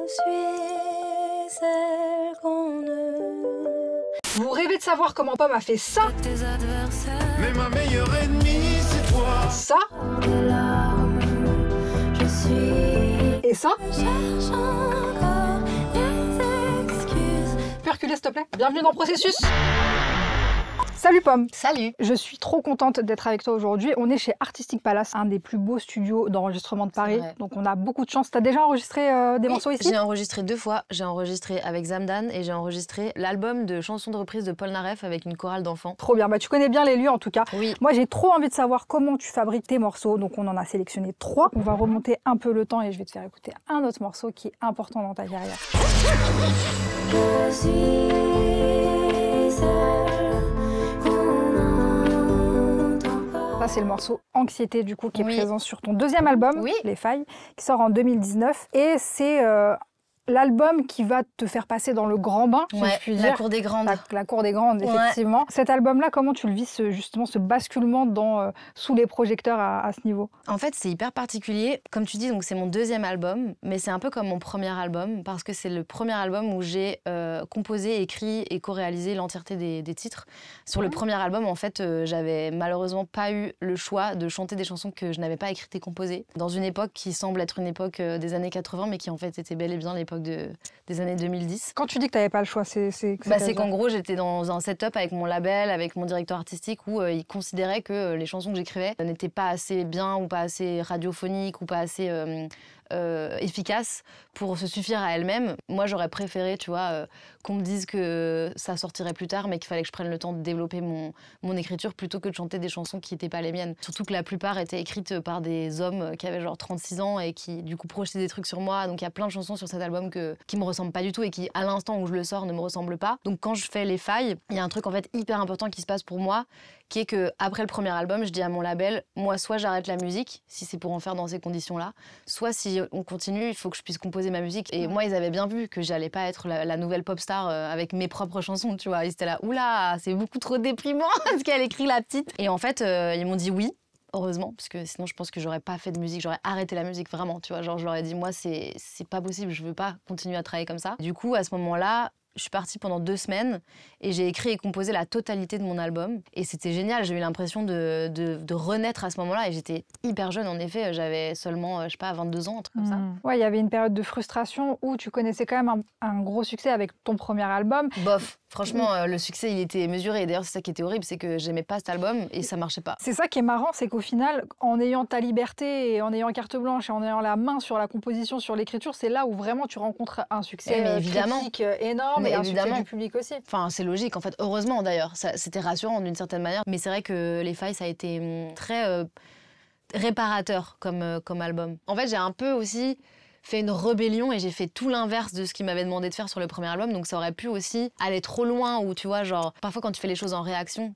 suis celle qu'on ne... Vous rêvez de savoir comment Pomme a fait ça? Tes adversaires, Mais ma meilleure ennemie, c'est toi. Ça? des larmes, je suis... Et ça? Je cherche encore des excuses. Peux reculer s'il te plaît? Bienvenue dans Processus. Salut Pomme. Salut. Je suis trop contente d'être avec toi aujourd'hui. On est chez Artistic Palace, un des plus beaux studios d'enregistrement de Paris. Vrai. Donc on a beaucoup de chance. T'as déjà enregistré des morceaux ici? J'ai enregistré 2 fois. J'ai enregistré avec Zamdan et j'ai enregistré l'album de chansons de reprise de Paul Naref avec une chorale d'enfants. Trop bien. Bah, tu connais bien les lieux en tout cas. Oui. Moi j'ai trop envie de savoir comment tu fabriques tes morceaux. Donc on en a sélectionné 3. On va remonter un peu le temps et je vais te faire écouter un autre morceau qui est important dans ta carrière. Je suis celle qu'on n'entend pas. Ça c'est le morceau Anxiété du coup qui est Oui. présent sur ton deuxième album, Oui. Les Failles, qui sort en 2019. Et c'est l'album qui va te faire passer dans le grand bain, si je puis la dire. cour des grandes. La cour des grandes, Ouais. effectivement. Cet album-là, comment tu le vis, justement, ce basculement dans, sous les projecteurs à ce niveau? En fait, c'est hyper particulier. Comme tu dis, donc c'est mon deuxième album, mais c'est un peu comme mon premier album parce que c'est le premier album où j'ai composé, écrit et co-réalisé l'entièreté des titres. Sur le premier album, en fait, j'avais malheureusement pas eu le choix de chanter des chansons que je n'avais pas écrites et composées dans une époque qui semble être une époque des années 80, mais qui en fait était bel et bien l'époque des années 2010. Quand tu dis que tu n'avais pas le choix, c'est C'est qu'en gros, j'étais dans un setup avec mon label, avec mon directeur artistique, où il considérait que les chansons que j'écrivais n'étaient pas assez bien ou pas assez radiophoniques ou pas assez efficaces pour se suffire à elles-mêmes. Moi, j'aurais préféré, tu vois, qu'on me dise que ça sortirait plus tard, mais qu'il fallait que je prenne le temps de développer mon écriture plutôt que de chanter des chansons qui n'étaient pas les miennes. Surtout que la plupart étaient écrites par des hommes qui avaient genre 36 ans et qui, du coup, projetaient des trucs sur moi. Donc, il y a plein de chansons sur cet album qui me ressemblent pas du tout et qui, à l'instant où je le sors, ne me ressemblent pas. Donc, quand je fais Les Failles, il y a un truc en fait hyper important qui se passe pour moi, qui est que après le premier album, je dis à mon label, moi, soit j'arrête la musique, si c'est pour en faire dans ces conditions-là, soit si on continue, il faut que je puisse composer ma musique. Et moi, ils avaient bien vu que j'allais pas être la nouvelle pop star avec mes propres chansons, tu vois. Ils étaient là, oula, c'est beaucoup trop déprimant ce qu'elle écrit, la petite. Et en fait, ils m'ont dit oui. Heureusement, parce que sinon je pense que j'aurais pas fait de musique, j'aurais arrêté la musique vraiment, tu vois. Genre je leur ai dit, moi c'est pas possible, je veux pas continuer à travailler comme ça. Du coup, à ce moment-là, je suis partie pendant 2 semaines et j'ai écrit et composé la totalité de mon album. Et c'était génial, j'ai eu l'impression de renaître à ce moment-là. Et j'étais hyper jeune, en effet, j'avais seulement, je sais pas, 22 ans, un truc comme ça. Ouais, il y avait une période de frustration où tu connaissais quand même un gros succès avec ton premier album. Bof, franchement, le succès, il était mesuré. Et d'ailleurs, c'est ça qui était horrible, c'est que j'aimais pas cet album et ça marchait pas. C'est ça qui est marrant, c'est qu'au final, en ayant ta liberté et en ayant carte blanche et en ayant la main sur la composition, sur l'écriture, c'est là où vraiment tu rencontres un succès mais évidemment. critique énorme Mais et un évidemment. succès du public aussi. Enfin, c'est logique, en fait. Heureusement, d'ailleurs. C'était rassurant d'une certaine manière. Mais c'est vrai que Les Failles, ça a été très réparateur comme album. En fait, j'ai un peu aussi fait une rébellion et j'ai fait tout l'inverse de ce qu'il m'avait demandé de faire sur le premier album. Donc ça aurait pu aussi aller trop loin où, tu vois, genre, parfois quand tu fais les choses en réaction,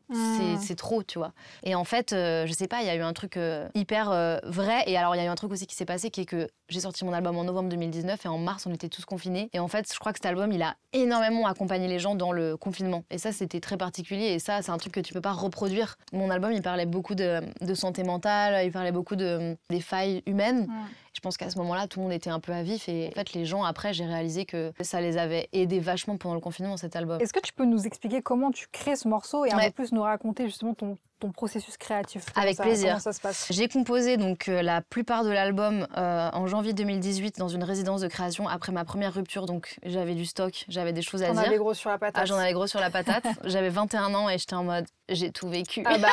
c'est trop, tu vois. Et en fait, je sais pas, il y a eu un truc hyper vrai. Et alors, il y a eu un truc aussi qui s'est passé qui est que j'ai sorti mon album en novembre 2019 et en mars, on était tous confinés. Et en fait, je crois que cet album, il a énormément accompagné les gens dans le confinement. Et ça, c'était très particulier. Et ça, c'est un truc que tu peux pas reproduire. Mon album, il parlait beaucoup de santé mentale, il parlait beaucoup des failles humaines. Je pense qu'à ce moment-là, tout le monde était un peu à vif. Et en fait, les gens, après, j'ai réalisé que ça les avait aidés vachement pendant le confinement, cet album. Est-ce que tu peux nous expliquer comment tu crées ce morceau et un Ouais. peu plus nous raconter justement ton processus créatif? Avec plaisir. Comment ça se passe? J'ai composé donc la plupart de l'album en janvier 2018 dans une résidence de création après ma première rupture. Donc j'avais du stock, j'avais des choses à T'en dire. avais gros sur la patate. Ah, j'en avais gros sur la patate. J'avais 21 ans et j'étais en mode j'ai tout vécu. Ah bah,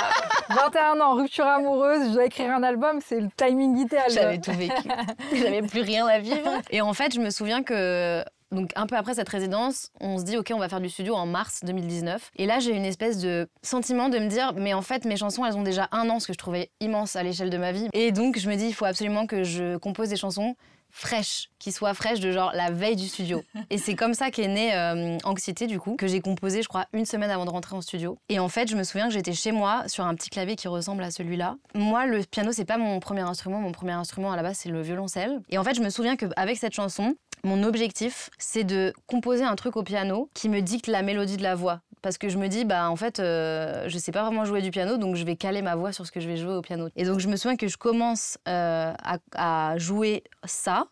21 ans, rupture amoureuse, je dois écrire un album, c'est le timing idéal. J'avais tout vécu. J'avais plus rien à vivre. Et en fait, je me souviens que donc un peu après cette résidence, on se dit ok, on va faire du studio en mars 2019. Et là, j'ai une espèce de sentiment de me dire mais en fait mes chansons elles ont déjà 1 an, ce que je trouvais immense à l'échelle de ma vie. Et donc je me dis il faut absolument que je compose des chansons fraîches, qui soient fraîches de genre la veille du studio. Et c'est comme ça qu'est née Anxiété du coup, que j'ai composé je crois 1 semaine avant de rentrer en studio. Et en fait je me souviens que j'étais chez moi sur un petit clavier qui ressemble à celui-là. Moi le piano c'est pas mon premier instrument à la base c'est le violoncelle. Et en fait je me souviens qu'avec cette chanson, mon objectif c'est de composer un truc au piano qui me dicte la mélodie de la voix. Parce que je me dis, bah en fait, je sais pas vraiment jouer du piano, donc je vais caler ma voix sur ce que je vais jouer au piano. Et donc je me souviens que je commence à jouer ça.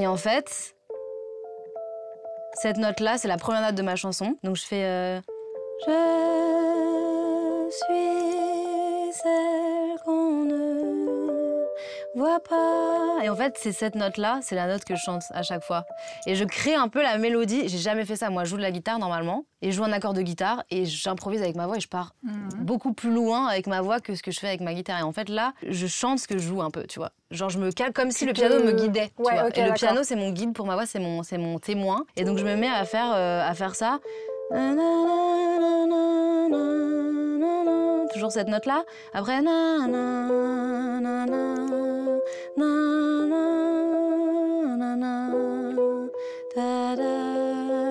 Et en fait, cette note-là, c'est la première note de ma chanson. Donc je fais je suis celle qu'on ne voit pas. Et en fait, c'est cette note-là, c'est la note que je chante à chaque fois. Et je crée un peu la mélodie. J'ai jamais fait ça. Moi, je joue de la guitare normalement. Et je joue un accord de guitare. Et j'improvise avec ma voix et je pars beaucoup plus loin avec ma voix que ce que je fais avec ma guitare. Et en fait, là, je chante ce que je joue un peu, tu vois. Genre, je me cale comme si le piano me guidait. Tu vois. Okay, et le piano, c'est mon guide pour ma voix, c'est mon témoin. Et donc, je me mets à faire ça. Toujours cette note-là. Après,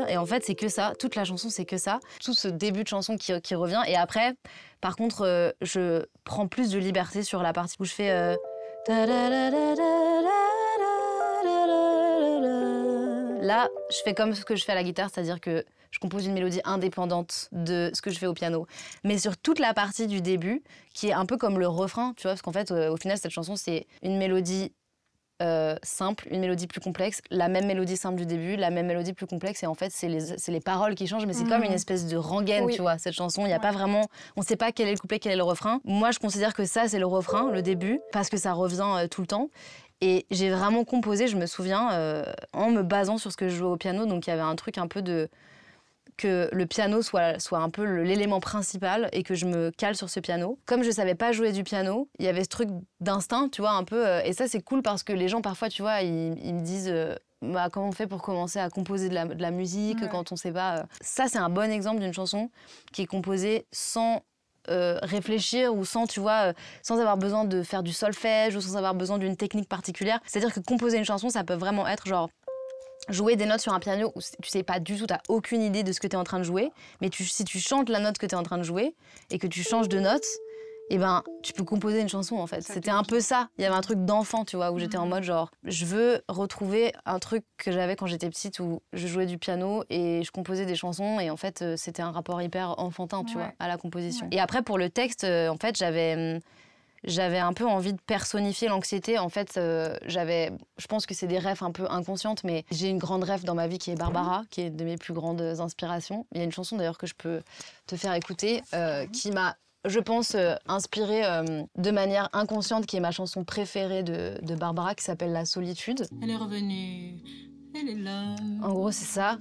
et en fait, c'est que ça. Toute la chanson, c'est que ça. Tout ce début de chanson qui revient. Et après, par contre, je prends plus de liberté sur la partie où je fais... Là, je fais comme ce que je fais à la guitare, c'est-à-dire que je compose une mélodie indépendante de ce que je fais au piano. Mais sur toute la partie du début, qui est un peu comme le refrain, tu vois, parce qu'en fait, au final, cette chanson, c'est une mélodie simple, une mélodie plus complexe, la même mélodie simple du début, la même mélodie plus complexe, et en fait, c'est les paroles qui changent, mais c'est comme une espèce de rengaine, tu vois, cette chanson. Il n'y a pas vraiment... On ne sait pas quel est le couplet, quel est le refrain. Moi, je considère que ça, c'est le refrain, le début, parce que ça revient tout le temps. Et j'ai vraiment composé, je me souviens, en me basant sur ce que je jouais au piano. Donc il y avait un truc un peu de... que le piano soit un peu l'élément principal et que je me cale sur ce piano. Comme je savais pas jouer du piano, il y avait ce truc d'instinct, tu vois, un peu. Et ça, c'est cool parce que les gens, parfois, tu vois, ils me disent... bah, comment on fait pour commencer à composer de la musique quand on sait pas... Ça, c'est un bon exemple d'une chanson qui est composée sans... réfléchir ou sans, tu vois, sans avoir besoin de faire du solfège ou sans avoir besoin d'une technique particulière. C'est-à-dire que composer une chanson, ça peut vraiment être genre jouer des notes sur un piano où tu sais pas du tout, t'as aucune idée de ce que t'es en train de jouer, mais si tu chantes la note que t'es en train de jouer et que tu changes de note, eh ben, tu peux composer une chanson, en fait. C'était un peu ça. Il y avait un truc d'enfant, tu vois, où j'étais en mode genre, je veux retrouver un truc que j'avais quand j'étais petite où je jouais du piano et je composais des chansons et en fait, c'était un rapport hyper enfantin, tu vois, à la composition. Et après, pour le texte, en fait, j'avais un peu envie de personnifier l'anxiété. En fait, je pense que c'est des rêves un peu inconscientes, mais j'ai une grande rêve dans ma vie qui est Barbara, qui est de mes plus grandes inspirations. Il y a une chanson d'ailleurs que je peux te faire écouter, qui m'a, je pense, inspirée de manière inconsciente, qui est ma chanson préférée de Barbara, qui s'appelle La Solitude. Elle est revenue, elle est là. En gros, c'est ça.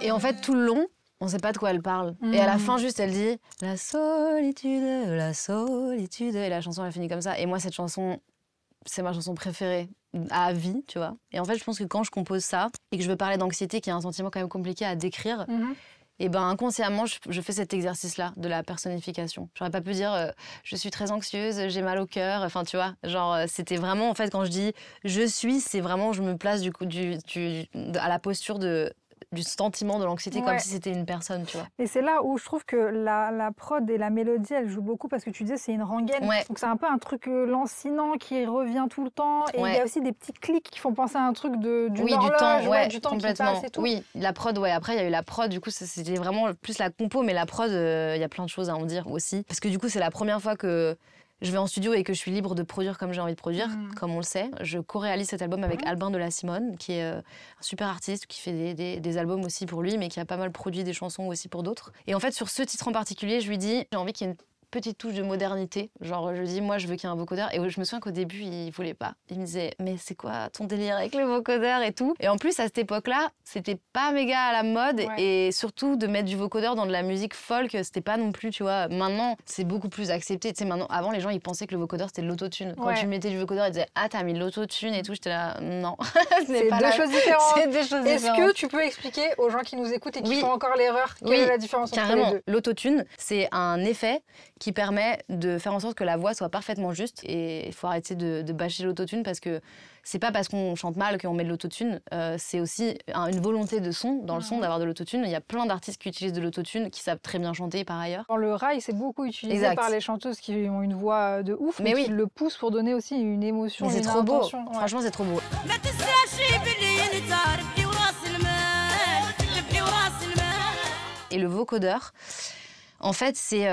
Et en fait, tout le long, on sait pas de quoi elle parle. Et à la fin, juste, elle dit « La solitude, la solitude ». Et la chanson, elle finit comme ça. Et moi, cette chanson, c'est ma chanson préférée à vie, tu vois. Et en fait, je pense que quand je compose ça, et que je veux parler d'anxiété, qui est un sentiment quand même compliqué à décrire, et ben inconsciemment, je fais cet exercice-là de la personnification. J'aurais pas pu dire je suis très anxieuse, j'ai mal au cœur. Enfin, tu vois, genre c'était vraiment, en fait, quand je dis je suis, c'est vraiment, je me place à la posture du sentiment de l'anxiété, comme si c'était une personne, tu vois. Et c'est là où je trouve que la prod et la mélodie, elles jouent beaucoup, parce que tu disais c'est une rengaine. Donc c'est un peu un truc lancinant qui revient tout le temps. Et il y a aussi des petits clics qui font penser à un truc d'une horloge, du temps qui passe et tout. Oui, la prod, après il y a eu la prod, du coup c'était vraiment plus la compo, mais la prod, il y a plein de choses à en dire aussi. Parce que du coup c'est la première fois que je vais en studio et que je suis libre de produire comme j'ai envie de produire, comme on le sait. Je co-réalise cet album avec Albin de la Simone, qui est un super artiste, qui fait des albums aussi pour lui, mais qui a pas mal produit des chansons aussi pour d'autres. Et en fait, sur ce titre en particulier, je lui dis, j'ai envie qu'il y ait une petite touche de modernité. Genre, je dis, moi, je veux qu'il y ait un vocodeur. Et je me souviens qu'au début, il voulait pas. Il me disait, mais c'est quoi ton délire avec le vocodeur et tout. Et en plus, à cette époque-là, c'était pas méga à la mode. Et surtout, de mettre du vocodeur dans de la musique folk, c'était pas non plus, tu vois. Maintenant, c'est beaucoup plus accepté. Tu sais, maintenant, avant, les gens, ils pensaient que le vocodeur, c'était de l'autotune. Quand tu mettais du vocodeur, ils disaient, ah, t'as mis de l'autotune et tout. J'étais là, non. C'est deux choses différentes. C'est deux choses différentes. Est-ce que tu peux expliquer aux gens qui nous écoutent et qui font encore l'erreur, quelle est la différence entre les deux? L'autotune, c'est un effet qui permet de faire en sorte que la voix soit parfaitement juste. Et il faut arrêter de bâcher l'autotune, parce que c'est pas parce qu'on chante mal qu'on met de l'autotune. C'est aussi une volonté de son, dans le son, d'avoir de l'autotune. Il y a plein d'artistes qui utilisent de l'autotune, qui savent très bien chanter par ailleurs. Dans le rail, c'est beaucoup utilisé par les chanteuses qui ont une voix de ouf, mais qui le poussent pour donner aussi une émotion, mais c'est trop beau. Franchement, c'est trop beau. Et le vocodeur, en fait, c'est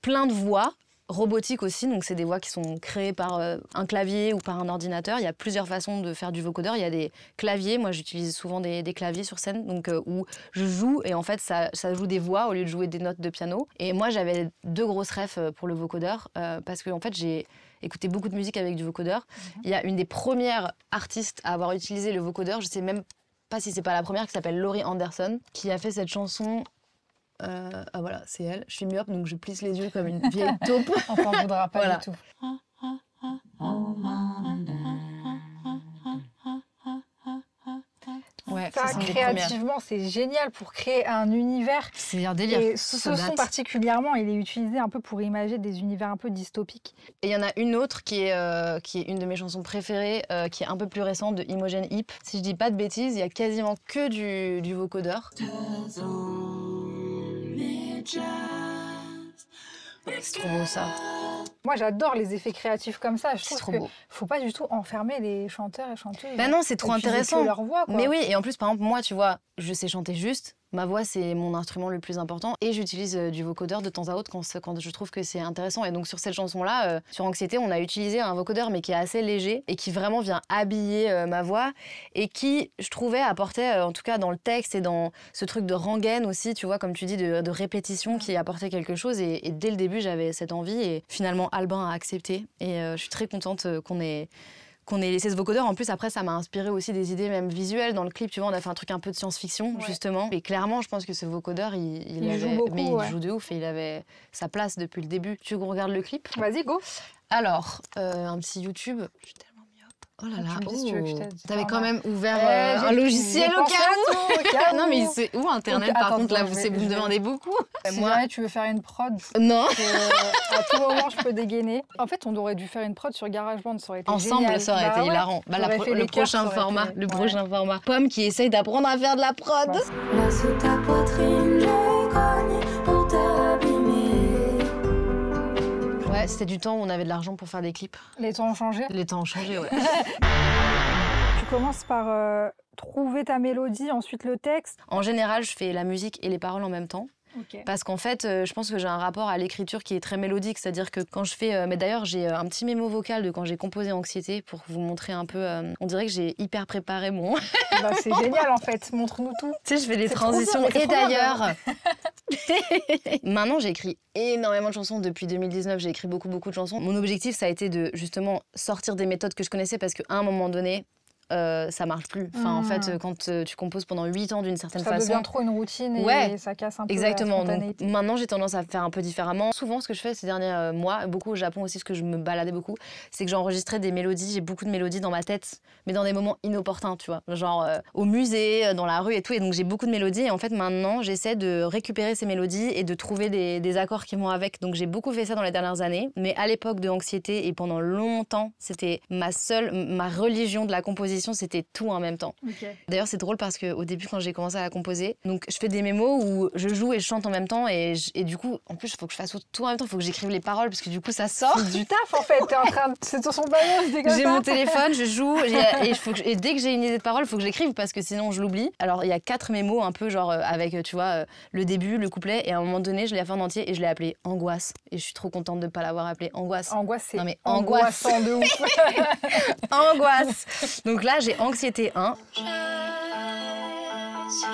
plein de voix robotiques aussi, donc c'est des voix qui sont créées par un clavier ou par un ordinateur. Il y a plusieurs façons de faire du vocodeur. Il y a des claviers, moi j'utilise souvent des claviers sur scène, donc où je joue et en fait ça joue des voix au lieu de jouer des notes de piano. Et moi j'avais 2 grosses refs pour le vocodeur parce que en fait j'ai écouté beaucoup de musique avec du vocodeur. Il y a une des premières artistes à avoir utilisé le vocodeur, je sais même pas si c'est pas la première, qui s'appelle Laurie Anderson, qui a fait cette chanson. Ah voilà, c'est elle. Je suis myope, donc je plisse les yeux comme une vieille taupe. Enfin, on voudra pas Voilà. du tout. Ouais, Ça, ce sont des premières. créativement, c'est génial pour créer un univers. C'est un délire. Et Ça ce son date. particulièrement, il est utilisé un peu pour imager des univers un peu dystopiques. Et il y en a une autre qui est une de mes chansons préférées, qui est un peu plus récente, de Imogen Heap. Si je dis pas de bêtises, il y a quasiment que du vocodeur. C'est trop beau ça. Moi, j'adore les effets créatifs comme ça. Je C'est trouve trop que beau. faut pas du tout enfermer les chanteurs et chanteuses. Bah non, c'est trop Utiliser intéressant. que leur voix, quoi. Mais oui, et en plus, par exemple, moi, tu vois, je sais chanter juste. Ma voix, c'est mon instrument le plus important. Et j'utilise du vocodeur de temps à autre quand je trouve que c'est intéressant. Et donc, sur cette chanson-là, sur Anxiété, on a utilisé un vocodeur, mais qui est assez léger et qui vraiment vient habiller ma voix. Et qui, je trouvais, apportait, en tout cas dans le texte et dans ce truc de rengaine aussi, tu vois, comme tu dis, de répétition, qui apportait quelque chose. Et dès le début, j'avais cette envie. Et finalement, Albin a accepté. Et je suis très contente qu'on ait laissé ce vocodeur. En plus, après, ça m'a inspiré aussi des idées même visuelles. Dans le clip, tu vois, on a fait un truc un peu de science-fiction, justement. Et clairement, je pense que ce vocodeur, il joue beaucoup, mais il ouais. joue de ouf et il avait sa place depuis le début. Tu veux qu'on regarde le clip? Vas-y, go. Alors, un petit YouTube. Je suis tellement myope. Oh là là. Tu me dis si tu veux que je t'aide. T'avais quand même ouvert J'ai un logiciel tout. au J'ai cas pensé à tout, au cas où. Non, où. mais c'est où Internet, par Attends, contre, là, attends, vous je me vais- demandez beaucoup. Si Moi, jamais tu veux faire une prod, non. à tout moment, je peux dégainer. En fait, on aurait dû faire une prod sur GarageBand, ça aurait été Ensemble, génial. ça aurait Bah été ouais. hilarant. Bah, J'aurais fait le les cœurs, prochain ça aurait format. été- Le ouais. prochain format. Pomme qui essaye d'apprendre à faire de la prod. Bah, Là sous ta poitrine, j'ai cogné pour t'abîmer. Ouais, c'était du temps où on avait de l'argent pour faire des clips. Les temps ont changé. Les temps ont changé, ouais. Tu commences par trouver ta mélodie, ensuite le texte. En général, je fais la musique et les paroles en même temps. Parce qu'en fait, je pense que j'ai un rapport à l'écriture qui est très mélodique. C'est-à-dire que quand je fais... mais d'ailleurs, j'ai un petit mémo vocal de quand j'ai composé Anxiété pour vous montrer un peu... on dirait que j'ai hyper préparé mon... Bah, c'est génial en fait, montre-nous tout. Tu sais, je fais des C'est trop transitions. bien, mais c'est Et trop bien, d'ailleurs... Maintenant, j'écris énormément de chansons. Depuis 2019, j'ai écrit beaucoup de chansons. Mon objectif, ça a été de justement sortir des méthodes que je connaissais parce qu'à un moment donné, ça marche plus. Enfin, en fait, quand tu composes pendant 8 ans d'une certaine Ça façon... devient trop une routine et Ouais, ça casse un peu Exactement. la Donc, spontanéité. maintenant, j'ai tendance à faire un peu différemment. Souvent, ce que je fais ces derniers mois, beaucoup au Japon aussi, ce que je me baladais beaucoup, c'est que j'enregistrais des mélodies. J'ai beaucoup de mélodies dans ma tête, mais dans des moments inopportuns, tu vois. Genre au musée, dans la rue et tout. Et donc, j'ai beaucoup de mélodies. Et en fait, maintenant, j'essaie de récupérer ces mélodies et de trouver des accords qui vont avec. Donc, j'ai beaucoup fait ça dans les dernières années. Mais à l'époque de Anxiété et pendant longtemps, c'était ma religion de la composition, c'était tout en même temps. D'ailleurs, c'est drôle parce qu'au début, quand j'ai commencé à la composer, donc je fais des mémos où je joue et je chante en même temps. Et du coup, en plus, il faut que je fasse tout en même temps. Il faut que j'écrive les paroles parce que du coup, ça sort. C'est du taf en fait, t'es en train de... C'est sur son ballon, c'est comme ça. J'ai mon téléphone, je joue et dès que j'ai une idée de parole, il faut que j'écrive parce que sinon je l'oublie. Alors il y a 4 mémos un peu genre avec tu vois le début, le couplet et à un moment donné je l'ai fait en entier et je l'ai appelé Angoisse et je suis trop contente de ne pas l'avoir appelé Angoisse. Angoisse, c'est Non, mais angoisse. angoissant de ouf. Angoisse. Donc là j'ai Anxiété 1. Je suis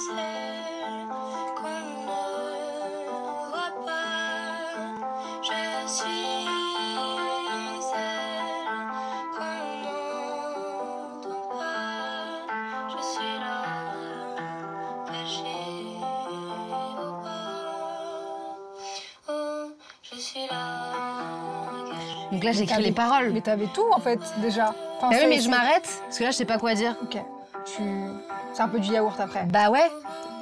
celle qu'on ne voit pas. Je suis celle qu'on n'entend pas. Je suis là, cachée au bas. Oh, je suis là, cachée. Donc là j'écris les paroles. Mais t'avais tout en fait déjà. Enfin, Ah oui c'est- mais je c'est- m'arrête parce que là je sais pas quoi dire. Ok. C'est un peu du yaourt après. Bah ouais.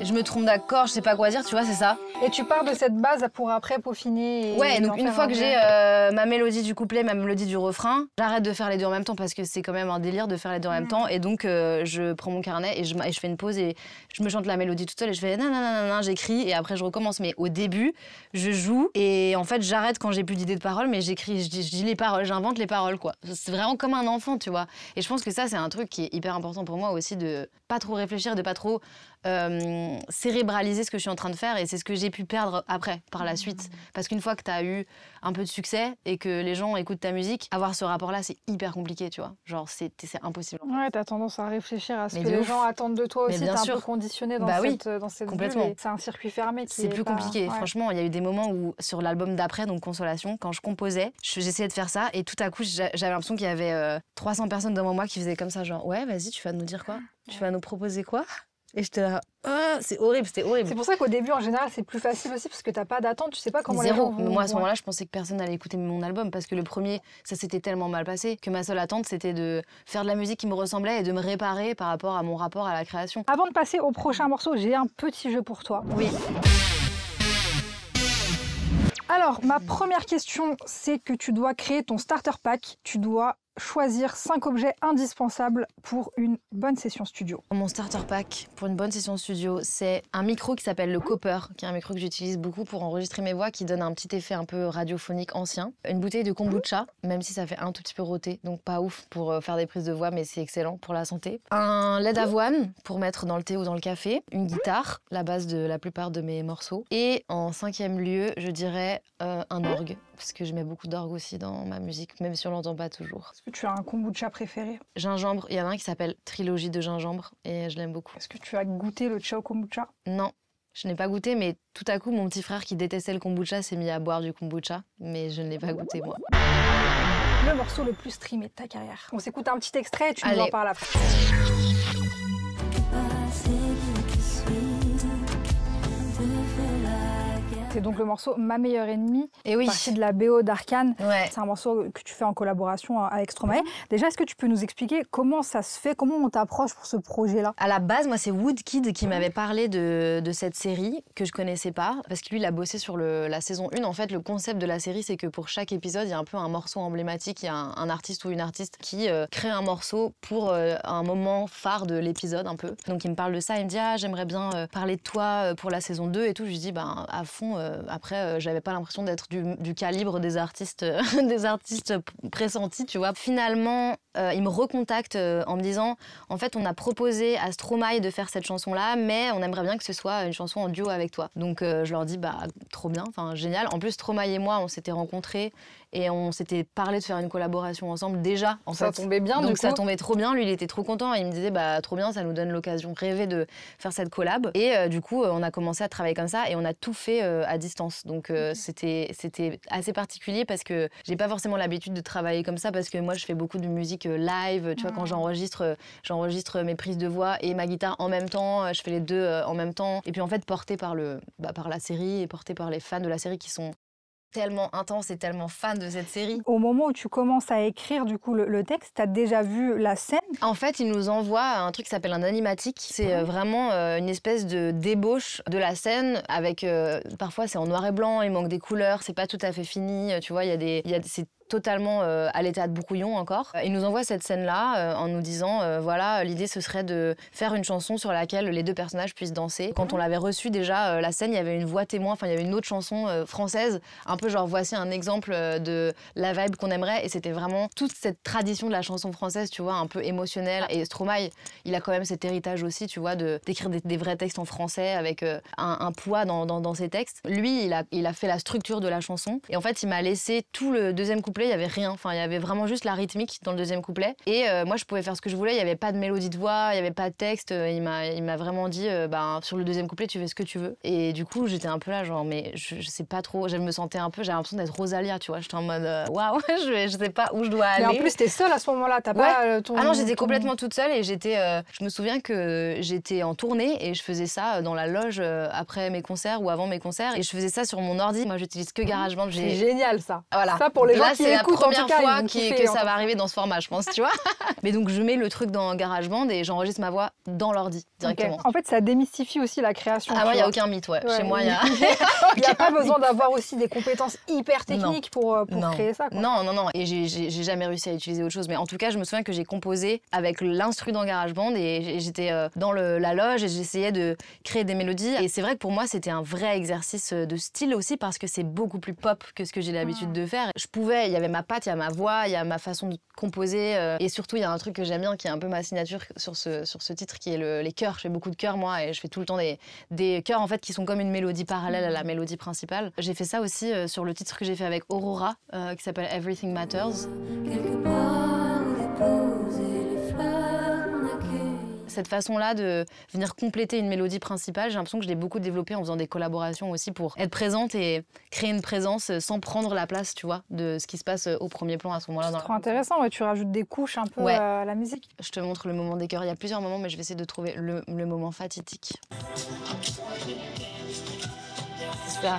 Je me trompe d'accord, je sais pas quoi dire, tu vois, c'est ça. Et tu pars de cette base pour après peaufiner. Et Ouais, donc en une faire fois un que vrai. j'ai ma mélodie du couplet, ma mélodie du refrain, j'arrête de faire les deux en même temps parce que c'est quand même un délire de faire les deux en même temps. Et donc je prends mon carnet et je fais une pause et je me chante la mélodie toute seule et je fais nanana, j'écris et après je recommence. Mais au début, je joue et en fait j'arrête quand j'ai plus d'idées de paroles, mais j'écris, je dis les paroles, j'invente les paroles quoi. C'est vraiment comme un enfant, tu vois. Et je pense que ça c'est un truc qui est hyper important pour moi aussi de pas trop réfléchir, de pas trop cérébraliser ce que je suis en train de faire et c'est ce que j'ai pu perdre après, par la suite. Parce qu'une fois que tu as eu un peu de succès et que les gens écoutent ta musique, avoir ce rapport-là, c'est hyper compliqué, tu vois. Genre, c'est impossible. Ouais, t'as tendance à réfléchir à ce que les gens attendent de toi aussi. T'es un peu conditionné dans cette complètement. bulle. C'est un circuit fermé qui c'est plus compliqué. Ouais. Franchement, il y a eu des moments où, sur l'album d'après, donc Consolation, quand je composais, j'essayais de faire ça et tout à coup, j'avais l'impression qu'il y avait 300 personnes devant moi qui faisaient comme ça, genre, ouais, vas-y, tu vas nous dire quoi? Tu vas nous proposer quoi? Et j'étais là, c'est horrible, c'était horrible. C'est pour ça qu'au début, en général, c'est plus facile aussi parce que t'as pas d'attente, tu sais pas comment les gens vont... Moi, à ce moment-là, je pensais que personne n'allait écouter mon album parce que le premier, ça s'était tellement mal passé que ma seule attente, c'était de faire de la musique qui me ressemblait et de me réparer par rapport à mon rapport à la création. Avant de passer au prochain morceau, j'ai un petit jeu pour toi. Oui. Alors, ma première question, c'est que tu dois créer ton starter pack. Tu dois choisir 5 objets indispensables pour une bonne session studio. Mon starter pack pour une bonne session studio, c'est un micro qui s'appelle le Copper, qui est un micro que j'utilise beaucoup pour enregistrer mes voix, qui donne un petit effet un peu radiophonique ancien. Une bouteille de kombucha, même si ça fait un tout petit peu rôter, donc pas ouf pour faire des prises de voix, mais c'est excellent pour la santé. Un lait d'avoine pour mettre dans le thé ou dans le café. Une guitare, la base de la plupart de mes morceaux. Et en 5e lieu, je dirais un orgue, parce que je mets beaucoup d'orgue aussi dans ma musique, même si on l'entend pas toujours. Est-ce que tu as un kombucha préféré? Gingembre, il y en a un qui s'appelle Trilogie de gingembre et je l'aime beaucoup. Est-ce que tu as goûté le Ciao Kombucha? Non, je n'ai pas goûté, mais tout à coup, mon petit frère qui détestait le kombucha s'est mis à boire du kombucha, mais je ne l'ai pas goûté moi. Le morceau le plus streamé de ta carrière. On s'écoute un petit extrait et tu nous en parles après. C'est donc le morceau Ma meilleure ennemie, partie de la BO d'Arcane. Ouais. C'est un morceau que tu fais en collaboration avec Stromae. Déjà, est-ce que tu peux nous expliquer comment ça se fait, comment on t'approche pour ce projet-là? À la base, moi, c'est Woodkid qui m'avait parlé de cette série que je connaissais pas, parce que lui, il a bossé sur la saison 1. En fait, le concept de la série, c'est que pour chaque épisode, il y a un peu un morceau emblématique. Il y a un artiste ou une artiste qui crée un morceau pour un moment phare de l'épisode, un peu. Donc, il me parle de ça. Il me dit, j'aimerais bien parler de toi pour la saison 2 et tout. Je lui dis, à fond. Après, j'avais pas l'impression d'être du calibre des artistes, des artistes pressentis, tu vois. Finalement, il me recontacte en me disant, en fait, on a proposé à Stromae de faire cette chanson-là, mais on aimerait bien que ce soit une chanson en duo avec toi. Donc, je leur dis, trop bien, enfin, génial. En plus, Stromae et moi, on s'était rencontrés et on s'était parlé de faire une collaboration ensemble déjà. Ça tombait bien, donc ça tombait trop bien. Lui, il était trop content. Il me disait, trop bien, ça nous donne l'occasion de rêver de faire cette collab. Et du coup, on a commencé à travailler comme ça et on a tout fait à distance. Donc c'était assez particulier parce que j'ai pas forcément l'habitude de travailler comme ça parce que moi, je fais beaucoup de musique live. Tu vois, quand j'enregistre mes prises de voix et ma guitare en même temps. Je fais les deux en même temps. Et puis en fait, porté par la série et porté par les fans de la série qui sont tellement intense et tellement fan de cette série. Au moment où tu commences à écrire du coup le texte, t'as déjà vu la scène? En fait, il nous envoie un truc qui s'appelle un animatique. C'est vraiment une espèce de débauche de la scène avec parfois c'est en noir et blanc, il manque des couleurs, c'est pas tout à fait fini. Tu vois, c'est totalement à l'état de brouillon encore. Il nous envoie cette scène-là en nous disant voilà, l'idée ce serait de faire une chanson sur laquelle les deux personnages puissent danser. Quand on l'avait reçu déjà, la scène, il y avait une voix témoin, enfin il y avait une autre chanson française, un peu genre voici un exemple de la vibe qu'on aimerait et c'était vraiment toute cette tradition de la chanson française, tu vois, un peu émotionnelle. Et Stromae, il a quand même cet héritage aussi, tu vois, d'écrire des vrais textes en français avec un poids dans ses textes. Lui, il a fait la structure de la chanson et en fait, il m'a laissé tout le deuxième couplet. Il y avait rien, enfin il y avait vraiment juste la rythmique dans le deuxième couplet et moi je pouvais faire ce que je voulais, il y avait pas de mélodie de voix, il y avait pas de texte, il m'a vraiment dit sur le deuxième couplet tu fais ce que tu veux et du coup j'étais un peu là genre mais je sais pas trop, je me sentais un peu, j'avais l'impression d'être Rosalia, tu vois, j'étais en mode waouh, je sais pas où je dois aller. Mais en plus t'es seule à ce moment-là, t'as pas ton... Ah non, j'étais complètement toute seule et je me souviens que j'étais en tournée et je faisais ça dans la loge après mes concerts ou avant mes concerts et je faisais ça sur mon ordi. Moi j'utilise que GarageBand. C'est génial ça. Voilà. Ça pour les gens qui écoutent, c'est la première fois que ça va arriver dans ce format, je pense, tu vois. Mais donc je mets le truc dans GarageBand et j'enregistre ma voix dans l'ordi directement. Okay. En fait, ça démystifie aussi la création. Ah moi, il n'y a aucun mythe, ouais. Chez moi, il y a... Il n'y a pas besoin d'avoir aussi des compétences hyper techniques pour créer ça, quoi. Non. Et j'ai jamais réussi à utiliser autre chose. Mais en tout cas, je me souviens que j'ai composé avec l'instru dans GarageBand et j'étais dans la loge et j'essayais de créer des mélodies. Et c'est vrai que pour moi, c'était un vrai exercice de style aussi parce que c'est beaucoup plus pop que ce que j'ai l'habitude de faire. Il y avait ma patte, il y a ma voix, il y a ma façon de composer. Et surtout, il y a un truc que j'aime bien, qui est un peu ma signature sur ce titre, qui est les chœurs. Je fais beaucoup de chœurs, moi, et je fais tout le temps des chœurs, en fait, qui sont comme une mélodie parallèle à la mélodie principale. J'ai fait ça aussi sur le titre que j'ai fait avec Aurora, qui s'appelle Everything Matters. Quelque part où déposer les fleurs qu'on accueille. Cette façon-là de venir compléter une mélodie principale, j'ai l'impression que je l'ai beaucoup développée en faisant des collaborations aussi pour être présente et créer une présence sans prendre la place, tu vois, de ce qui se passe au premier plan à ce moment-là. C'est trop intéressant, ouais, tu rajoutes des couches un peu à la musique. Je te montre le moment des chœurs. Il y a plusieurs moments, mais je vais essayer de trouver le moment fatidique. C'est ça.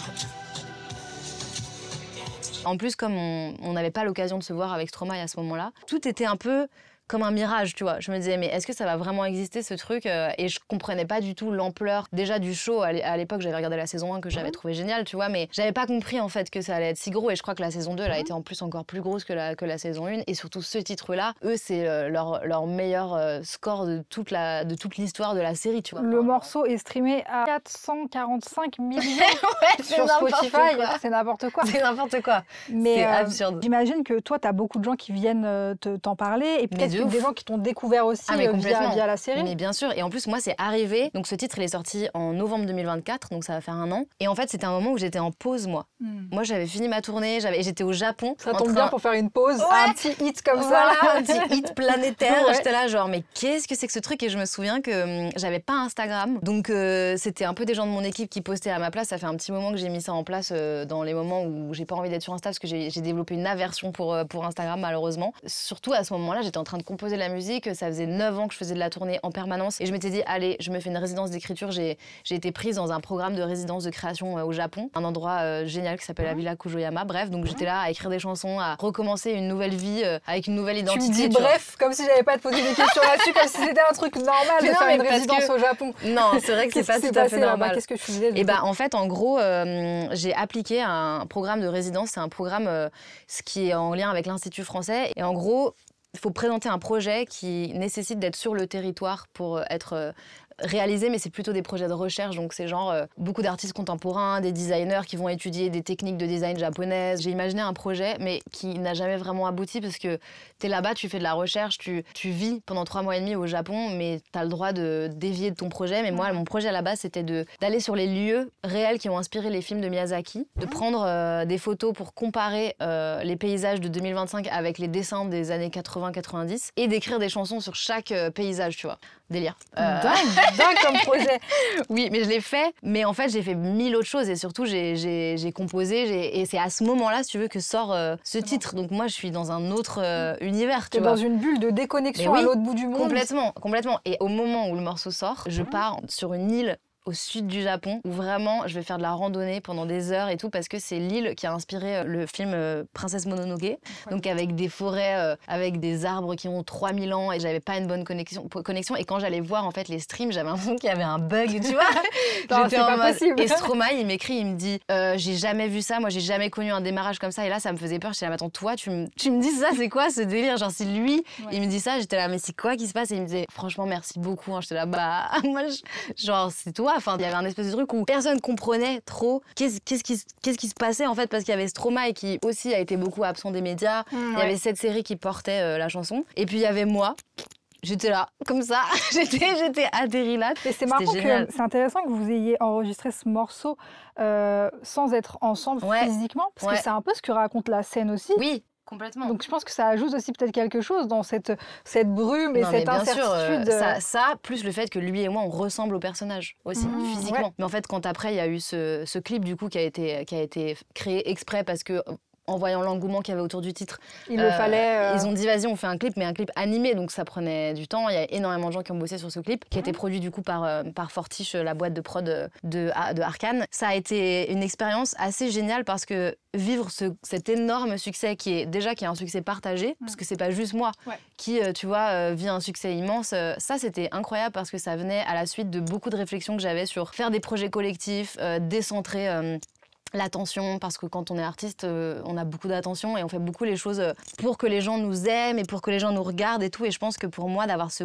En plus, comme on n'avait pas l'occasion de se voir avec Stromae à ce moment-là, tout était un peu comme un mirage, tu vois. Je me disais, mais est-ce que ça va vraiment exister, ce truc? Et je comprenais pas du tout l'ampleur déjà du show. À l'époque, j'avais regardé la saison 1 que j'avais trouvé géniale, tu vois, mais j'avais pas compris en fait que ça allait être si gros. Et je crois que la saison 2, elle a été en plus encore plus grosse que la saison 1. Et surtout, ce titre-là, eux, c'est leur meilleur score de toute l'histoire de la série, tu vois. Le morceau est streamé à 445 millions sur Spotify. C'est n'importe quoi. C'est n'importe quoi. C'est absurde. J'imagine que toi, tu as beaucoup de gens qui viennent t'en parler et peut-être des gens qui t'ont découvert aussi via la série. Mais bien sûr. Et en plus, moi, c'est arrivé. Donc, ce titre, il est sorti en novembre 2024. Donc, ça va faire 1 an. Et en fait, c'était un moment où j'étais en pause, moi. Moi, j'avais fini ma tournée. J'étais au Japon. Ça tombe bien pour faire une pause. Un petit hit comme ça. Voilà, un petit hit planétaire. J'étais là, genre, mais qu'est-ce que c'est que ce truc? Et je me souviens que j'avais pas Instagram. Donc, c'était un peu des gens de mon équipe qui postaient à ma place. Ça fait un petit moment que j'ai mis ça en place dans les moments où j'ai pas envie d'être sur Insta parce que j'ai développé une aversion pour Instagram, malheureusement. Surtout à ce moment-là, j'étais en train de composer la musique, ça faisait 9 ans que je faisais de la tournée en permanence et je m'étais dit allez, je me fais une résidence d'écriture. J'ai été prise dans un programme de résidence de création au Japon, un endroit génial qui s'appelle la Villa Kujoyama. Bref, donc j'étais là à écrire des chansons, à recommencer une nouvelle vie avec une nouvelle identité. Tu me dis bref, comme si j'avais pas te poser des questions là-dessus, comme si c'était un truc normal de faire une résidence au Japon. Non, c'est vrai que c'est pas tout à fait normal. Qu'est-ce que tu faisais? Et en fait, en gros, j'ai appliqué à un programme de résidence. C'est un programme ce qui est en lien avec l'Institut français. Et en gros, il faut présenter un projet qui nécessite d'être sur le territoire pour être réalisé, mais c'est plutôt des projets de recherche. Donc c'est genre beaucoup d'artistes contemporains, des designers qui vont étudier des techniques de design japonaises. J'ai imaginé un projet, mais qui n'a jamais vraiment abouti parce que t'es là-bas, tu fais de la recherche, tu vis pendant 3 mois et demi au Japon, mais t'as le droit de dévier de ton projet. Mais moi, mon projet à la base, c'était d'aller sur les lieux réels qui ont inspiré les films de Miyazaki, de prendre des photos pour comparer les paysages de 2025 avec les dessins des années 80-90 et d'écrire des chansons sur chaque paysage, tu vois. Délire. Dingue comme projet. Oui, mais je l'ai fait. Mais en fait, j'ai fait 1000 autres choses et surtout, j'ai composé. Et c'est à ce moment-là, si tu veux, que sort ce titre. Donc moi, je suis dans un autre univers, tu vois. Dans une bulle de déconnexion à l'autre bout du monde. Complètement. Et au moment où le morceau sort, je pars sur une île au sud du Japon, où vraiment je vais faire de la randonnée pendant des heures et tout, parce que c'est l'île qui a inspiré le film Princesse Mononoke, donc avec des forêts, avec des arbres qui ont 3000 ans, et j'avais pas une bonne connexion. Et quand j'allais voir en fait les streams, j'avais l'impression qu'il y avait un bug, tu vois. J'étais en mode... Et Stromae, il m'écrit, il me dit j'ai jamais vu ça, moi j'ai jamais connu un démarrage comme ça, et là ça me faisait peur. J'étais là, attends, toi tu me dis ça, c'est quoi ce délire? Genre si lui il me dit ça, j'étais là, mais c'est quoi qui se passe? Et il me disait franchement merci beaucoup, hein. J'étais là, bah moi genre c'est toi. Enfin, il y avait un espèce de truc où personne comprenait trop qu'est-ce qui se passait en fait, parce qu'il y avait Stromae qui aussi a été beaucoup absent des médias. Il y avait cette série qui portait la chanson. Et puis il y avait moi. J'étais là, comme ça, j'étais atterrie là. Et c'est marrant c'est intéressant que vous ayez enregistré ce morceau sans être ensemble physiquement, parce que c'est un peu ce que raconte la scène aussi. Oui. Complètement. Donc je pense que ça ajoute aussi peut-être quelque chose dans cette brume et cette incertitude. Sûr, ça, plus le fait que lui et moi, on ressemble au personnage aussi, physiquement. Ouais. Mais en fait, quand après, il y a eu ce clip du coup qui a été créé exprès parce que en voyant l'engouement qu'il y avait autour du titre, il le fallait. Ils ont dit vas-y, on fait un clip, mais un clip animé, donc ça prenait du temps. Il y a énormément de gens qui ont bossé sur ce clip, qui a été produit du coup par Fortiche, la boîte de prod de Arcane. Ça a été une expérience assez géniale parce que vivre cet énorme succès qui est un succès partagé, parce que c'est pas juste moi qui, tu vois, vit un succès immense. Ça, c'était incroyable parce que ça venait à la suite de beaucoup de réflexions que j'avais sur faire des projets collectifs, décentrer l'attention, parce que quand on est artiste, on a beaucoup d'attention et on fait beaucoup les choses pour que les gens nous aiment et pour que les gens nous regardent et tout. Et je pense que pour moi, d'avoir ce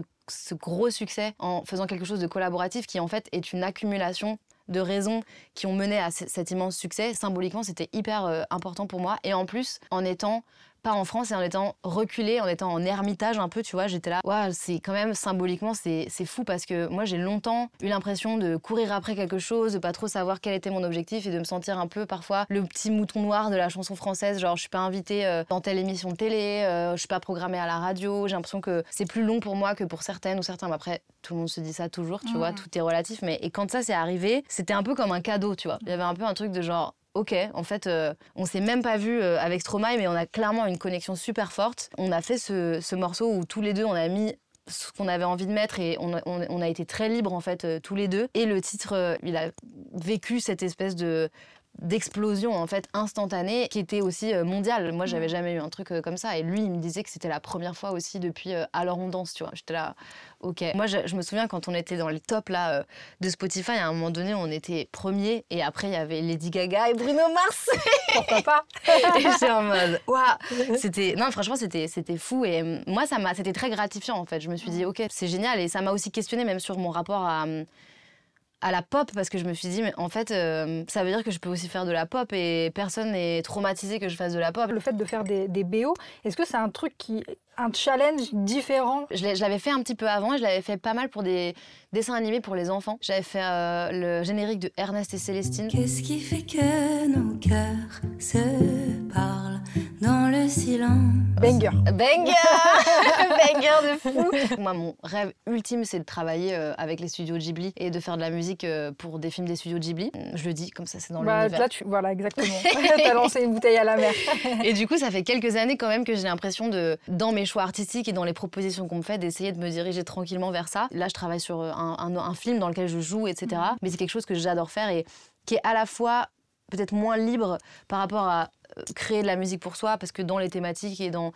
gros succès en faisant quelque chose de collaboratif qui en fait est une accumulation de raisons qui ont mené à cet immense succès. Symboliquement, c'était hyper important pour moi. Et en plus, en étant pas en France et en étant reculée, en étant en ermitage un peu, tu vois, j'étais là. Ouais, c'est quand même symboliquement, c'est fou parce que moi j'ai longtemps eu l'impression de courir après quelque chose, de pas trop savoir quel était mon objectif et de me sentir un peu parfois le petit mouton noir de la chanson française. Genre, je suis pas invitée dans telle émission de télé, je suis pas programmée à la radio. J'ai l'impression que c'est plus long pour moi que pour certaines ou certains. Mais après, tout le monde se dit ça toujours, tu vois, tout est relatif. Mais et quand ça s'est arrivé, c'était un peu comme un cadeau, tu vois. Il y avait un peu un truc de genre. Ok, en fait, on s'est même pas vu avec Stromae, mais on a clairement une connexion super forte. On a fait ce morceau où tous les deux, on a mis ce qu'on avait envie de mettre et on a été très libres, en fait, tous les deux. Et le titre, il a vécu cette espèce d'explosion en fait instantanée qui était aussi mondiale. Moi, j'avais jamais eu un truc comme ça et lui, il me disait que c'était la première fois aussi depuis Alors on danse, tu vois. J'étais là, ok. Moi, je me souviens quand on était dans les tops là de Spotify, à un moment donné, on était premiers et après il y avait Lady Gaga et Bruno Mars. Pourquoi pas? Et j'étais en mode, waouh, non, franchement, c'était fou et moi, c'était très gratifiant en fait. Je me suis dit, ok, c'est génial et ça m'a aussi questionné même sur mon rapport à la pop parce que je me suis dit mais en fait ça veut dire que je peux aussi faire de la pop et personne n'est traumatisé que je fasse de la pop. Le fait de faire des BO, est-ce que c'est un challenge différent? Je l'avais fait un petit peu avant et je l'avais fait pas mal pour des dessins animés pour les enfants. J'avais fait le générique de Ernest et Célestine. Qu'est-ce qui fait que nos cœurs se parlent dans le silence? Banger. Banger de fou. Moi, mon rêve ultime, c'est de travailler avec les studios Ghibli et de faire de la musique pour des films des studios Ghibli. Je le dis, comme ça, c'est dans l'univers. Là, voilà, exactement. T'as lancé une bouteille à la mer. Et du coup, ça fait quelques années quand même que j'ai l'impression dans mes choix artistiques et dans les propositions qu'on me fait, d'essayer de me diriger tranquillement vers ça. Là, je travaille sur un film dans lequel je joue, etc. Mais c'est quelque chose que j'adore faire et qui est à la fois peut-être moins libre par rapport à créer de la musique pour soi, parce que dans les thématiques et dans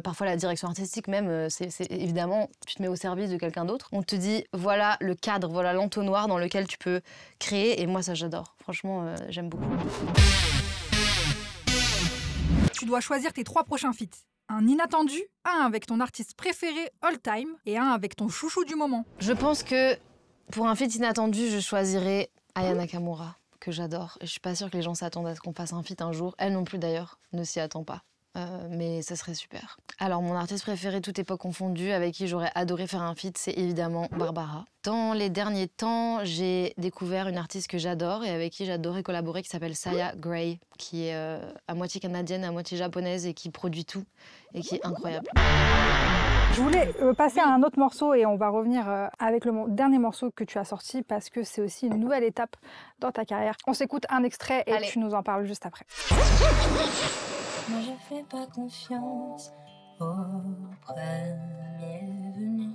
parfois la direction artistique même, c'est évidemment, tu te mets au service de quelqu'un d'autre. On te dit, voilà le cadre, voilà l'entonnoir dans lequel tu peux créer, et moi ça j'adore. Franchement, j'aime beaucoup. Tu dois choisir tes 3 prochains feats. Un inattendu, un avec ton artiste préféré all time et un avec ton chouchou du moment. Je pense que pour un feat inattendu, je choisirais Aya Nakamura, que j'adore. Et je suis pas sûre que les gens s'attendent à ce qu'on fasse un feat un jour. Elle non plus d'ailleurs, ne s'y attend pas. Mais ça serait super. Alors mon artiste préféré, toute époque confondue, avec qui j'aurais adoré faire un feat, c'est évidemment Barbara. Dans les derniers temps, j'ai découvert une artiste que j'adore et avec qui j'adorais collaborer, qui s'appelle Saya Gray, qui est à moitié canadienne, à moitié japonaise et qui produit tout et qui est incroyable. Je voulais passer à un autre morceau et on va revenir avec le dernier morceau que tu as sorti parce que c'est aussi une nouvelle étape dans ta carrière. On s'écoute un extrait et tu nous en parles juste après. Moi je fais pas confiance au premier venu.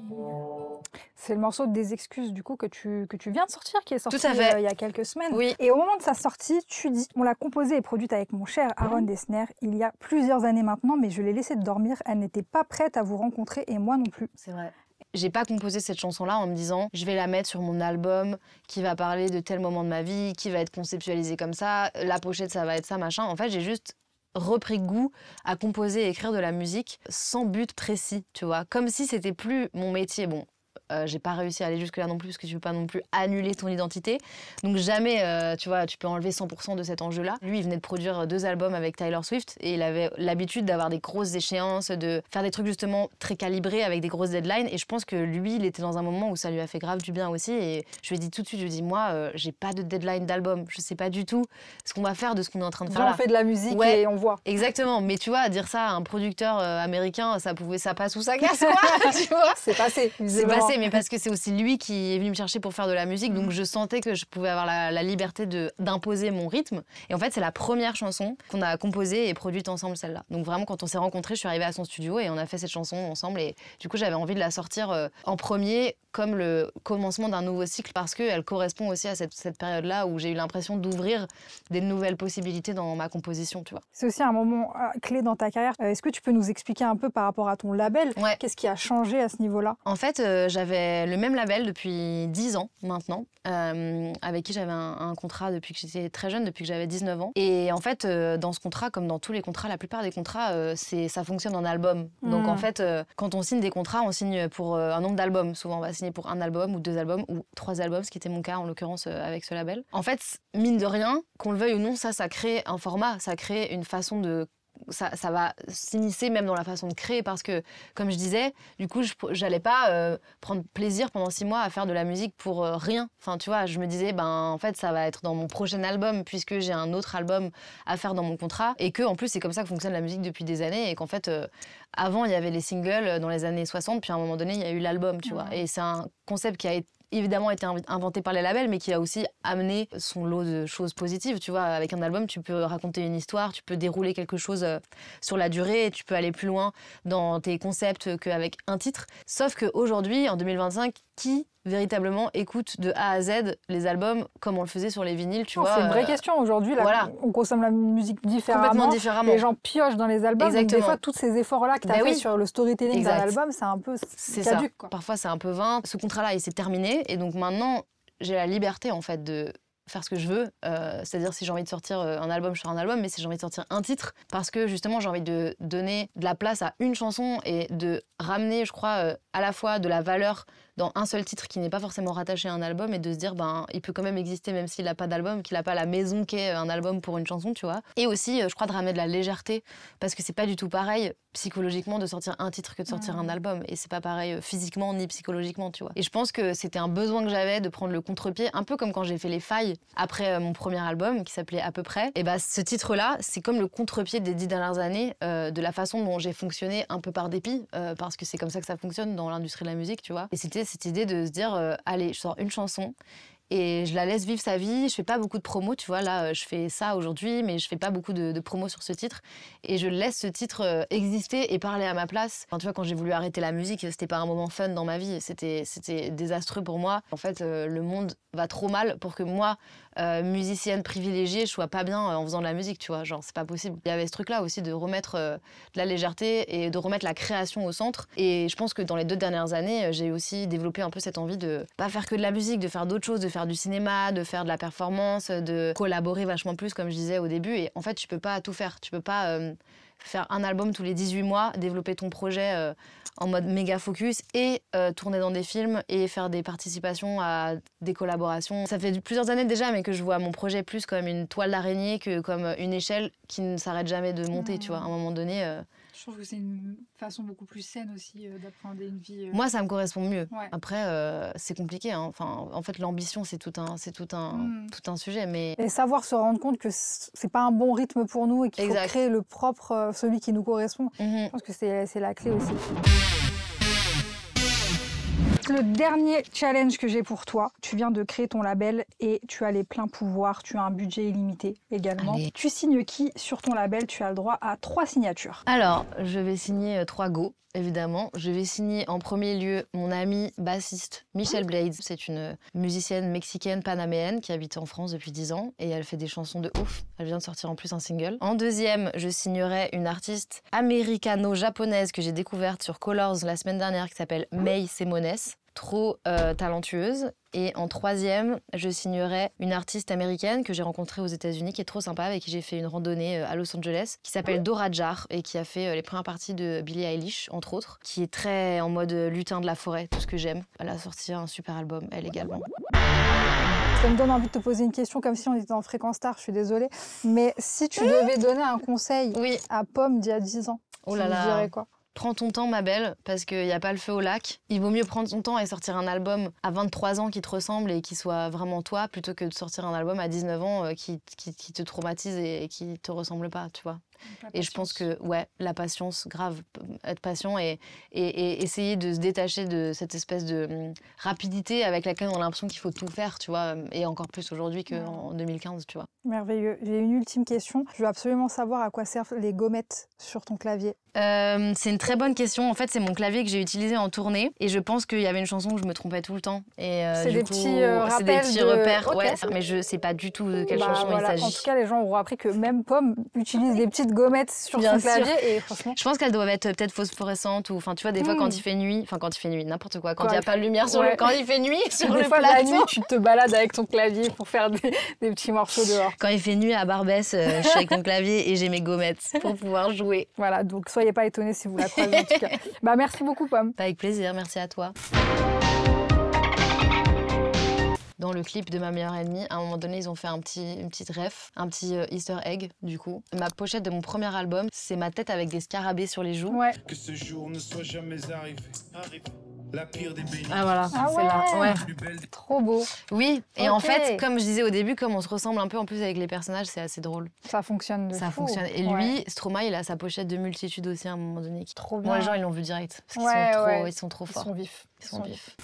C'est le morceau des excuses du coup que tu viens de sortir, qui est sorti Tout à fait. Il y a quelques semaines. Oui. Et au moment de sa sortie, tu dis, on l'a composée et produite avec mon cher Aaron Dessner il y a plusieurs années maintenant, mais je l'ai laissée dormir. Elle n'était pas prête à vous rencontrer et moi non plus. C'est vrai. J'ai pas composé cette chanson-là en me disant je vais la mettre sur mon album qui va parler de tel moment de ma vie, qui va être conceptualisé comme ça, la pochette ça va être ça, machin. En fait, j'ai juste repris goût à composer et écrire de la musique sans but précis, tu vois. Comme si c'était plus mon métier. Bon, j'ai pas réussi à aller jusque-là non plus parce que tu veux pas non plus annuler ton identité. Donc jamais, tu vois, tu peux enlever 100% de cet enjeu-là. Lui, il venait de produire 2 albums avec Taylor Swift et il avait l'habitude d'avoir des grosses échéances, de faire des trucs justement très calibrés avec des grosses deadlines. Et je pense que lui, il était dans un moment où ça lui a fait grave du bien aussi. Et je lui ai dit tout de suite, je lui ai dit, moi, j'ai pas de deadline d'album. Je sais pas du tout ce qu'on va faire de ce qu'on est en train de faire là. On fait de la musique et on voit. Exactement. Mais tu vois, dire ça à un producteur américain, ça passe ou ça casse, quoi. Tu vois. C'est passé. C'est passé, mais parce que c'est aussi lui qui est venu me chercher pour faire de la musique, donc je sentais que je pouvais avoir la liberté d'imposer mon rythme. Et en fait, c'est la première chanson qu'on a composée et produite ensemble, celle-là. Donc vraiment, quand on s'est rencontrés, je suis arrivée à son studio et on a fait cette chanson ensemble. Et du coup, j'avais envie de la sortir en premier, comme le commencement d'un nouveau cycle, parce qu'elle correspond aussi à cette période-là où j'ai eu l'impression d'ouvrir des nouvelles possibilités dans ma composition, tu vois. C'est aussi un moment clé dans ta carrière. Est-ce que tu peux nous expliquer un peu par rapport à ton label? Ouais. Qu'est-ce qui a changé à ce niveau-là? En fait, j'avais le même label depuis 10 ans maintenant, avec qui j'avais un contrat depuis que j'étais très jeune, depuis que j'avais 19 ans. Et en fait, dans ce contrat, comme dans tous les contrats, la plupart des contrats, ça fonctionne en album. Donc en fait, quand on signe des contrats, on signe pour un nombre d'albums. Souvent, on va signer signé pour 1 album ou 2 albums ou 3 albums, ce qui était mon cas en l'occurrence avec ce label. En fait, mine de rien, qu'on le veuille ou non, ça crée un format, ça crée une façon de... Ça va s'immiscer même dans la façon de créer parce que, comme je disais, du coup, j'allais pas prendre plaisir pendant 6 mois à faire de la musique pour rien. Enfin, tu vois, je me disais, en fait, ça va être dans mon prochain album puisque j'ai un autre album à faire dans mon contrat et que, en plus, c'est comme ça que fonctionne la musique depuis des années et qu'en fait, avant, il y avait les singles dans les années 60, puis à un moment donné, il y a eu l'album, tu vois. Et c'est un concept qui a évidemment été inventé par les labels, mais qui a aussi amené son lot de choses positives. Tu vois, avec un album, tu peux raconter une histoire, tu peux dérouler quelque chose sur la durée, et tu peux aller plus loin dans tes concepts qu'avec un titre. Sauf qu'aujourd'hui, en 2025, qui véritablement écoute de A à Z les albums comme on le faisait sur les vinyles, tu vois. C'est une vraie question aujourd'hui. Voilà. On consomme la musique différemment. Complètement différemment. Les gens piochent dans les albums. Donc des fois, tous ces efforts-là que tu as fait sur le storytelling d'un album, c'est un peu caduc. Quoi. Parfois, c'est un peu vain. Ce contrat-là, il s'est terminé. Et donc maintenant, j'ai la liberté, en fait, de faire ce que je veux. C'est-à-dire, si j'ai envie de sortir un album, je sors un album. Mais si j'ai envie de sortir un titre, parce que justement, j'ai envie de donner de la place à une chanson et de ramener, je crois, à la fois de la valeur dans un seul titre qui n'est pas forcément rattaché à un album et de se dire il peut quand même exister même s'il n'a pas d'album, qu'il n'a pas la maison qu'est un album pour une chanson, tu vois. Et aussi, je crois, de ramener de la légèreté parce que c'est pas du tout pareil psychologiquement de sortir un titre que de sortir un album et c'est pas pareil physiquement ni psychologiquement, tu vois. Et je pense que c'était un besoin que j'avais de prendre le contre-pied, un peu comme quand j'ai fait Les Failles après mon premier album qui s'appelait À peu près. Et ce titre-là, c'est comme le contre-pied des 10 dernières années de la façon dont j'ai fonctionné un peu par dépit parce que c'est comme ça que ça fonctionne dans l'industrie de la musique, tu vois. Et c'était cette idée de se dire allez, je sors une chanson et je la laisse vivre sa vie. Je fais pas beaucoup de promos, tu vois. Là, je fais ça aujourd'hui, mais je fais pas beaucoup de promos sur ce titre. Et je laisse ce titre exister et parler à ma place. Enfin, tu vois, quand j'ai voulu arrêter la musique, c'était pas un moment fun dans ma vie. C'était désastreux pour moi. En fait, le monde va trop mal pour que moi, musicienne privilégiée, je sois pas bien en faisant de la musique, tu vois. Genre, c'est pas possible. Il y avait ce truc-là aussi de remettre de la légèreté et de remettre la création au centre. Et je pense que dans les 2 dernières années, j'ai aussi développé un peu cette envie de pas faire que de la musique, de faire d'autres choses, de faire du cinéma, de faire de la performance, de collaborer vachement plus, comme je disais au début. Et en fait, tu peux pas tout faire. Tu peux pas faire un album tous les 18 mois, développer ton projet en mode méga focus et tourner dans des films et faire des participations à des collaborations. Ça fait plusieurs années déjà, mais que je vois mon projet plus comme une toile d'araignée que comme une échelle qui ne s'arrête jamais de monter, tu vois. À un moment donné... Je trouve que c'est une façon beaucoup plus saine aussi d'appréhender une vie. Moi, ça me correspond mieux. Ouais. Après, c'est compliqué. Hein. Enfin, en fait, l'ambition, c'est tout un sujet. Mais... Et savoir se rendre compte que c'est pas un bon rythme pour nous et qu'il faut créer le propre, celui qui nous correspond. Je pense que c'est la clé aussi. Le dernier challenge que j'ai pour toi, tu viens de créer ton label et tu as les pleins pouvoirs, tu as un budget illimité également. Allez. Tu signes qui sur ton label? Tu as le droit à 3 signatures. Alors, je vais signer 3 go, évidemment. Je vais signer en premier lieu mon amie bassiste Michelle Blades. C'est une musicienne mexicaine panaméenne qui habite en France depuis 10 ans et elle fait des chansons de ouf. Elle vient de sortir en plus un single. En deuxième, je signerai une artiste américano-japonaise que j'ai découverte sur Colors la semaine dernière qui s'appelle May Semones. Trop talentueuse. Et en troisième, je signerai une artiste américaine que j'ai rencontrée aux États-Unis qui est trop sympa, avec qui j'ai fait une randonnée à Los Angeles, qui s'appelle Dora Jar et qui a fait les premières parties de Billie Eilish, entre autres, qui est très en mode lutin de la forêt, tout ce que j'aime. Elle a sorti un super album, elle également. Ça me donne envie de te poser une question comme si on était en Fréquence Star, je suis désolée. Mais si tu devais donner un conseil à Pomme d'il y a 10 ans, tu dirais quoi? Prends ton temps, ma belle, parce qu'il n'y a pas le feu au lac. Il vaut mieux prendre ton temps et sortir un album à 23 ans qui te ressemble et qui soit vraiment toi, plutôt que de sortir un album à 19 ans qui te traumatise et qui ne te ressemble pas, tu vois. Et je pense que, la patience, grave, être patient et essayer de se détacher de cette espèce de rapidité avec laquelle on a l'impression qu'il faut tout faire, tu vois, et encore plus aujourd'hui qu'en 2015, tu vois. Merveilleux. J'ai une ultime question. Je veux absolument savoir à quoi servent les gommettes sur ton clavier. C'est une très bonne question. En fait, c'est mon clavier que j'ai utilisé en tournée et je pense qu'il y avait une chanson où je me trompais tout le temps. C'est des petits repères, okay. Mais je sais pas du tout de quelle chanson il s'agit. En tout cas, les gens auront appris que même Pomme utilise des petites gommettes sur son clavier et franchement... Je pense qu'elles doivent être peut-être phosphorescentes ou, enfin, tu vois, des fois quand il fait nuit, n'importe quoi, quand il n'y a pas de lumière sur quand il fait nuit sur le plateau. La nuit, tu te balades avec ton clavier pour faire des petits morceaux dehors. Quand il fait nuit à Barbès, je suis avec mon clavier et j'ai mes gommettes pour pouvoir jouer. Voilà, donc soyez pas étonnés si vous la croisez en tout cas. Merci beaucoup, Pomme. Avec plaisir, merci à toi. dans le clip de Ma meilleure ennemie. À un moment donné, ils ont fait une petite ref, un petit easter egg du coup. Ma pochette de mon premier album, c'est ma tête avec des scarabées sur les joues. Ouais. Que ce jour ne soit jamais arrivé. La pire des bénis. Ah voilà, Ah c'est là. Ouais. Trop beau. Oui, et en Ok. fait, comme je disais au début, comme on se ressemble un peu en plus avec les personnages, c'est assez drôle. Ça fonctionne de Ça fou. fonctionne. Et Ouais. lui, Stromae, il a sa pochette de multitude aussi à un moment donné. Trop Moi, bien. les gens, ils l'ont vu direct. Parce qu'ils Ouais, sont trop, ouais. ils sont trop Ils forts. sont vifs. Ils sont vifs.